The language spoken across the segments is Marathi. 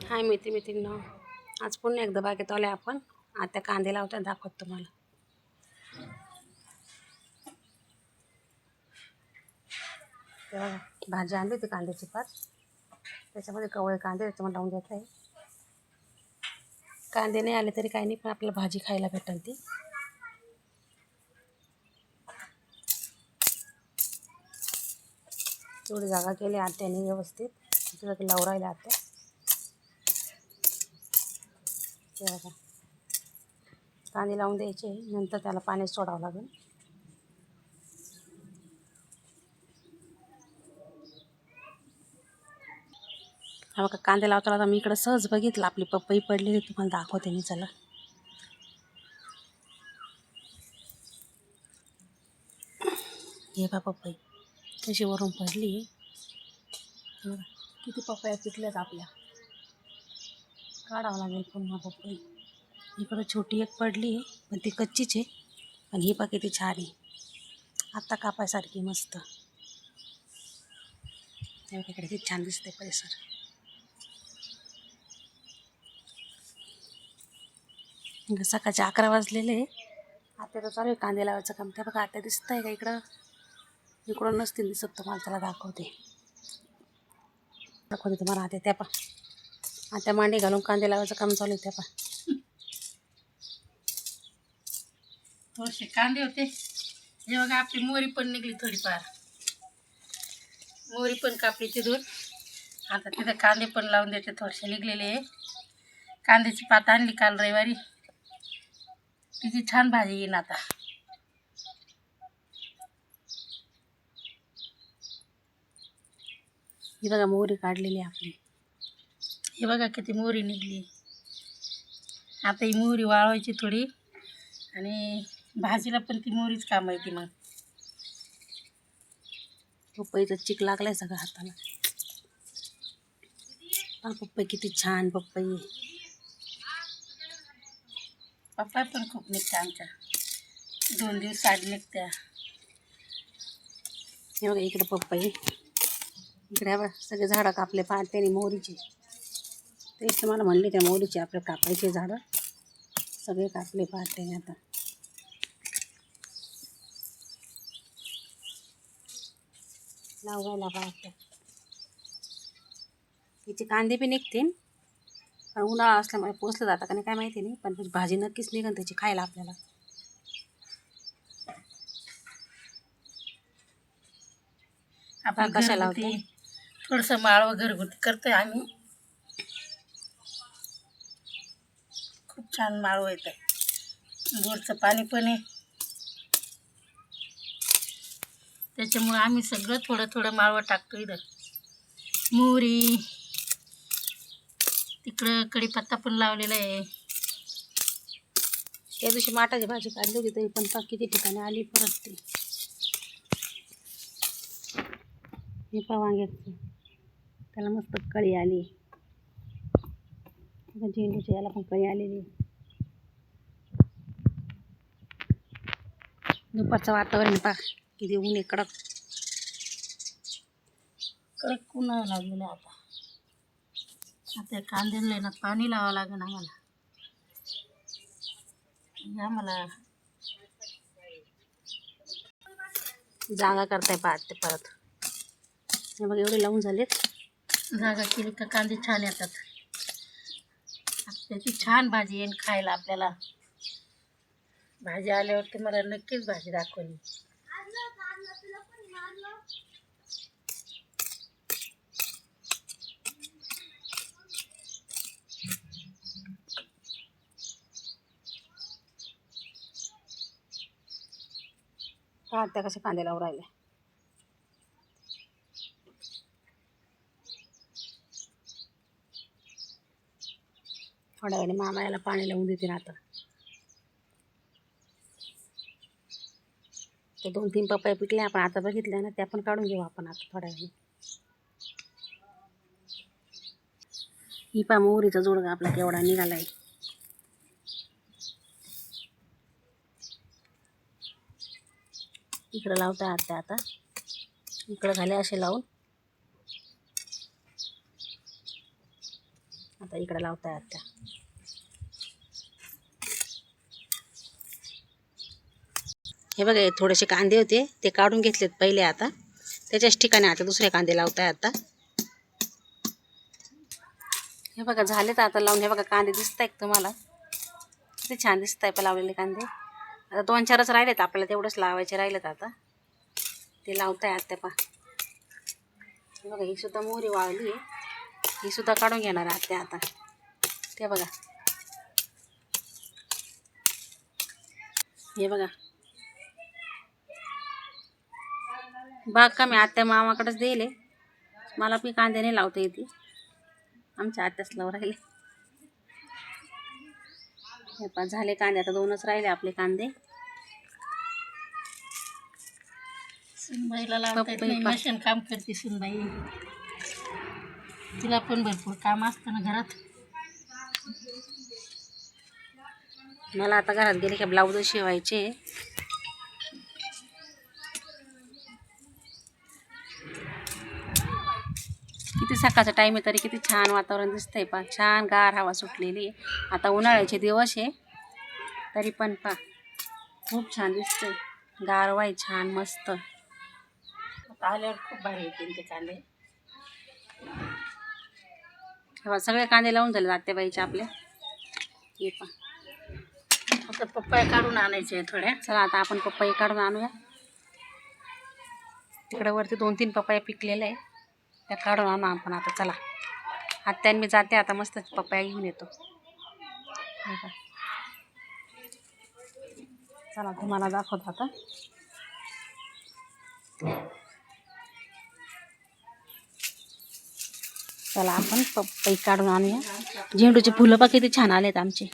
हाय मित्रांनो, आज पुन्हा एकदा बागेत आले आपण. आता कांदे लावता दाखवत तुम्हाला. तेव्हा भाजी आणली होती कांद्याची पात, त्याच्यामध्ये कवळे कांदे त्याच्यामध्ये लावून घेत आहे. कांदे नाही आले तरी काही नाही, पण आपल्याला भाजी खायला भेटेल ती. थोडी जागा केली आत्याने व्यवस्थित, तिथं लावून राहिल्या आत्या. तेव्हा कांदे लावून द्यायचे, नंतर त्याला पाणी सोडावं लागेल. हा बघा, कांदे लावता मी इकडं सहज बघितलं आपली पपई पडलेली, तुम्हाला दाखवते मी. चला, हे बा पपई कशी वरून पडली. बघा किती पपया पिकल्यात आपल्या. काढावं लागेल पुन्हा पपई. इकडं छोटी एक पडली, पण ती कच्चीच आहे. पण ही पा किती छान आहे, आत्ता कापायसारखी मस्त. इकडे किती छान दिसते परिसर. सकाळचे 11 वाजलेले. आता तर चालू आहे कांदे लावायचं काम. त्या बघा आता दिसत आहे का इकडं? इकडून नसतील दिसत तुम्हाला, त्याला दाखवते तुम्हाला. आता त्या पा आता मांडी घालून कांदे लावायचं काम चालू आहे. त्या पा थोडेसे कांदे होते, हे बघा आपली मोरी पण निघली थोडीफार. मोरी पण कापली तिथून. आता तिथे कांदे पण लावून देते, थोडेसे निघलेले. कांद्याची पात आणली काल रविवारी, तिची छान भाजी येईन आता. ही बघा मोहरी काढलेली आपली. हे बघा किती मोहरी निघली. आता ही मोहरी वाळवायची थोडी, आणि भाजीला पण ती मोहरीच काम आहे ती. मग पपईचा चिक लागलाय सगळं हाताला. पपई किती छान पपई. पप्पा पण खूप निघते आमच्या, 2 दिवस आधी निघत्या. हे बघा इकडे पपई, इकडे बघा सगळे झाडं कापले पाहते मोहरीचे. तेच मला म्हणले त्या मोहरीचे आपले कापायचे झाडं सगळे कापले पाहते. आता लावायला पाहते. तिचे कांदे बी निघतील, पण उन्हाळा असल्यामुळे पोचलं जातं का नाही काय माहिती नाही, पण भाजी नक्कीच निघन त्याची खायला आपल्याला. आपण कशा घरगुती लावते थोडंसं माळव घरगुती करतोय आम्ही. खूप छान माळव येतं, बोरचं पाणी पण आहे, त्याच्यामुळे आम्ही सगळं थोडं थोडं माळव टाकतो. इथं मोहरी, तिकडं कढीपत्ता पण लावलेला आहे. त्या दिवशी माटाची भाजी काढली होती तरी पण किती ठिकाणी आली परत ती. हे पा वांग्याचं, त्याला मस्त कळी आली. झेंडूच्या याला पण कळी आलेली. दुपारचं वातावरण पा किती ऊन आहे, कडक कडक ऊन लागलेलं आहे. आता कांद्याला ना पाणी लावावं लागेल आम्हाला. जागा करताय पाहत ते परत. हे बघ एवढे लावून झालेत. जागा केली का कांदे छान येतात, त्याची छान भाजी येईन खायला आपल्याला. भाजी आल्यावर तुम्हाला नक्कीच भाजी दाखवली. पाहत्या कसे कांदे लावून राहिले. थोड्या वेळाने मामा याला पाणी लावून देते ना. आता ते 2-3 पपया पिकले आपण आता बघितल्या ना, त्या पण काढून घेऊ आपण आता थोड्या वेळाने. ही पा मोहरीचा जोडगा आपला केवढा निघालाय. इकडं लावता आत्या, आता इकडं झाले असे लावून. आता इकडे लावताय आत्या. हे बघा हे थोडेसे कांदे होते ते काढून घेतलेत पहिले. आता त्याच्याच ठिकाणी आता दुसरे कांदे लावताय आता. हे बघा झालेत आता लावून. हे बघा कांदे दिसत आहेत तुम्हाला किती छान दिसत आहे लावलेले कांदे. आता 2-4च राहिलेत आपल्याला, तेवढंच लावायचे राहिलेत आता. ते लावताय आत्या पा. हे बघा ही सुद्धा मोहरी वाळली आहे, ही सुद्धा काढून घेणार आत्या आता. ते बघा हे बघा बाग का मी आत्या मामाकडेच दिले, मला पण कांदे नाही लावता येते. आमच्या आत्याच लावून राहिले. हे पा झाले कांदे, आता 2च राहिले आपले कांदे. सुनबाईला लावता येत नाही, मशीन काम करते सुनबाई. तिला पण भरपूर काम असतं ना घरात. मला आता घरात गेले की ब्लाऊज शिवायचे. किती सकाळचा टाईम आहे तरी किती छान वातावरण दिसतंय पा. छान गार हवा सुटलेली आहे. आता उन्हाळ्याचे दिवस आहे तरी पण पा खूप छान दिसतंय. गारवा आहे छान मस्त. आता आल्यावर खूप भारी येतील ते कांदे. तेव्हा सगळे कांदे लावून झाले आत्याबाईचे आपल्या. हे पा आता पप्पाया काढून आणायचे थोड्या. चला आता आपण पपई काढून आणूया. तिकडे वरती 2-3 पपया पिकलेल्या आहे, त्या काढून आणू आपण आता. चला आत्याने मी जाते आता, मस्त पपया घेऊन येतो. चला तुम्हाला दाखवतो आता. चला आपण पपई काढून आणूया. झेंडूचे फुलं बघ किती छान आलेत आमचे.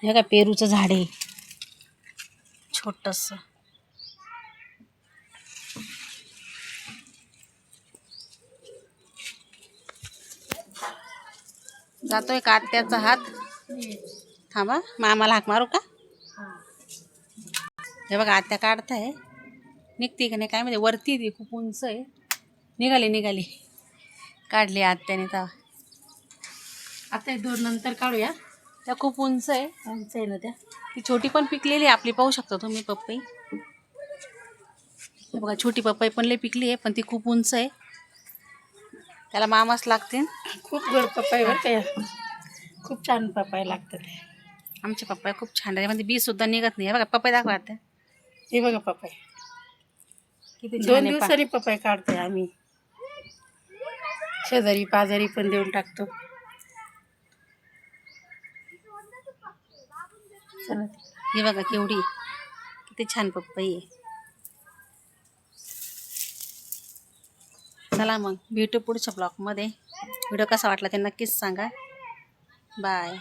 हे का पेरूचं झाड आहे छोटस. जातोय का आत्याचा हात. थांबा मामाला हाक मारू का. हे बघा आत्या काढताय, निघते का नाही काय म्हणजे. वरती ती खूप उंच आहे. निघाली काढली आत्याने. तर आता 2 नंतर काढूया. त्या खूप उंच आहे. उंच आहे ना त्या. ती छोटी पण पिकलेली आहे आपली, पाहू शकता तुम्ही पपई. हे बघा छोटी पपई पण लई पिकली आहे, पण ती खूप उंच आहे. त्याला मामाच लागतील. खूप गोड पपई बरं का. खूप छान पपई लागतात. आमचे पपई खूप छान आहे, म्हणजे बी सुद्धा निघत नाही. हे बघा पपई दाखवा आता. हे बघा पपई किती 2 छान आहे. दिवसांनी पपई काढतोय आम्ही. शेजारी पाजारी पण देऊन टाकतो. चला हे बघा केवढी किती छान पपई आहे. चला मग भेटू पुढच्या ब्लॉगमध्ये. व्हिडिओ कसा वाटला ते नक्कीच सांगा. बाय.